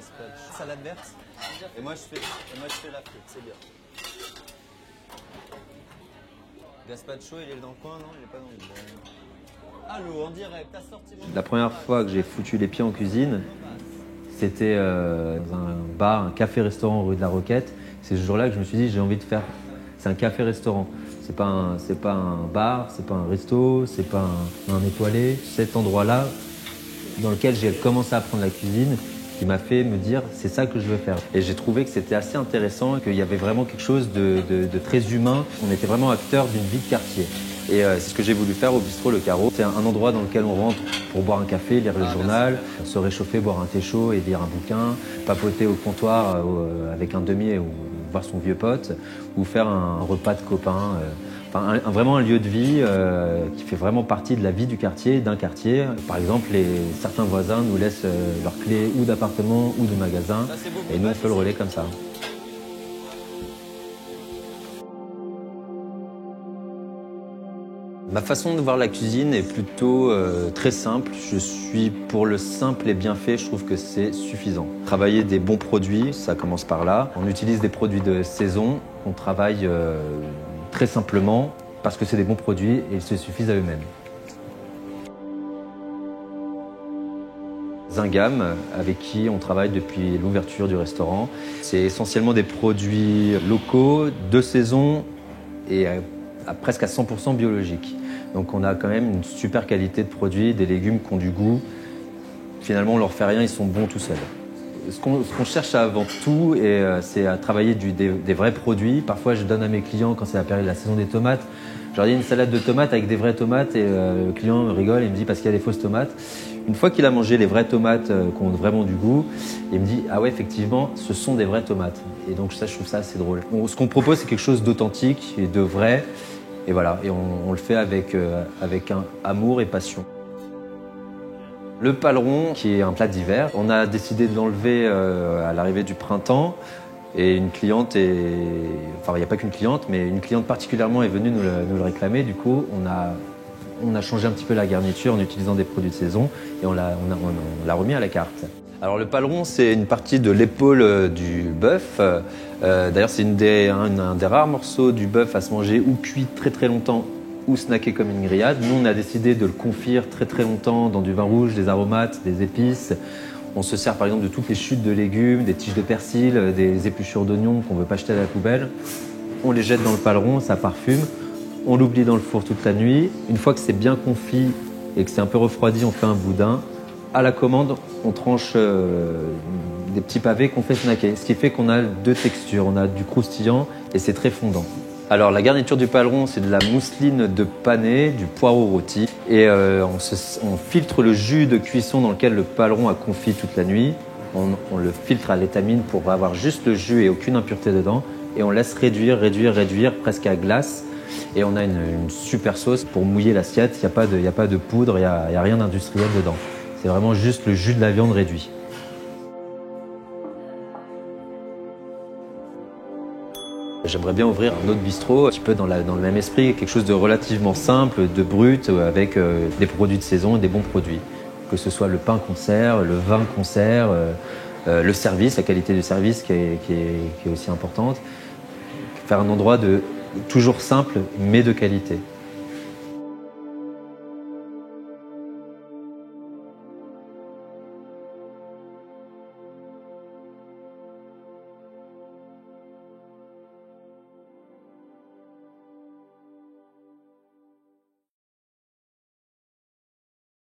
gazpacho. Salade verte. Et moi je fais la frite, c'est bien. Gazpacho, il est dans le coin, non? Il est pas dans le... Allô, en direct, t'as sorti mon... La première fois que j'ai foutu les pieds en cuisine, c'était dans un bar, un café-restaurant rue de la Roquette. C'est ce jour-là que je me suis dit, j'ai envie de faire... C'est un café-restaurant. C'est pas un bar, c'est pas un resto, c'est pas un étoilé. Cet endroit-là, dans lequel j'ai commencé à apprendre la cuisine, qui m'a fait me dire c'est ça que je veux faire. Et j'ai trouvé que c'était assez intéressant, qu'il y avait vraiment quelque chose de très humain. On était vraiment acteurs d'une vie de quartier. Et c'est ce que j'ai voulu faire au bistrot Le Carreau. C'est un endroit dans lequel on rentre pour boire un café, lire le journal, se réchauffer, boire un thé chaud et lire un bouquin, papoter au comptoir avec un demier ou voir son vieux pote, ou faire un repas de copains. Enfin, vraiment un lieu de vie qui fait vraiment partie de la vie du quartier, d'un quartier. Par exemple, certains voisins nous laissent leurs clés ou d'appartement ou de magasin, et nous on fait le relais comme ça. Ma façon de voir la cuisine est plutôt très simple. Je suis pour le simple et bien fait, je trouve que c'est suffisant. Travailler des bons produits, ça commence par là. On utilise des produits de saison, on travaille très simplement parce que c'est des bons produits et ils se suffisent à eux-mêmes. Zingam, avec qui on travaille depuis l'ouverture du restaurant, c'est essentiellement des produits locaux, de saison et presque à 100% biologiques. Donc on a quand même une super qualité de produits, des légumes qui ont du goût. Finalement, on leur fait rien, ils sont bons tout seuls. Ce qu'on cherche avant tout, c'est à travailler des vrais produits. Parfois, je donne à mes clients, quand c'est la période de la saison des tomates, je leur dis une salade de tomates avec des vraies tomates et le client rigole et me dit parce qu'il y a des fausses tomates. Une fois qu'il a mangé les vraies tomates qui ont vraiment du goût, il me dit « Ah ouais, effectivement, ce sont des vraies tomates ». Et donc ça, je trouve ça assez drôle. Ce qu'on propose, c'est quelque chose d'authentique et de vrai. Et voilà, et on le fait avec un amour et passion. Le paleron, qui est un plat d'hiver, on a décidé de l'enlever à l'arrivée du printemps. Et une cliente enfin, il n'y a pas qu'une cliente, mais une cliente particulièrement est venue nous le réclamer. Du coup, on a changé un petit peu la garniture en utilisant des produits de saison et on l'a remis à la carte. Alors le paleron, c'est une partie de l'épaule du bœuf. D'ailleurs, c'est un des rares morceaux du bœuf à se manger ou cuit très très longtemps ou snacké comme une grillade. Nous, on a décidé de le confire très très longtemps dans du vin rouge, des aromates, des épices. On se sert par exemple de toutes les chutes de légumes, des tiges de persil, des épluchures d'oignons qu'on ne veut pas jeter à la poubelle. On les jette dans le paleron, ça parfume. On l'oublie dans le four toute la nuit. Une fois que c'est bien confit et que c'est un peu refroidi, on fait un boudin. À la commande, on tranche des petits pavés qu'on fait snacker. Ce qui fait qu'on a deux textures. On a du croustillant et c'est très fondant. Alors la garniture du paleron, c'est de la mousseline de panais, du poireau rôti. Et on filtre le jus de cuisson dans lequel le paleron a confi toute la nuit. On le filtre à l'étamine pour avoir juste le jus et aucune impureté dedans. Et on laisse réduire presque à glace. Et on a une super sauce pour mouiller l'assiette. Il n'y a pas de poudre, il n'y a rien d'industriel dedans. C'est vraiment juste le jus de la viande réduit. J'aimerais bien ouvrir un autre bistrot, un petit peu dans le même esprit, quelque chose de relativement simple, de brut, avec des produits de saison et des bons produits. Que ce soit le pain qu'on sert, le vin qu'on sert, le service, la qualité du service qui est aussi importante. Faire un endroit toujours simple, mais de qualité.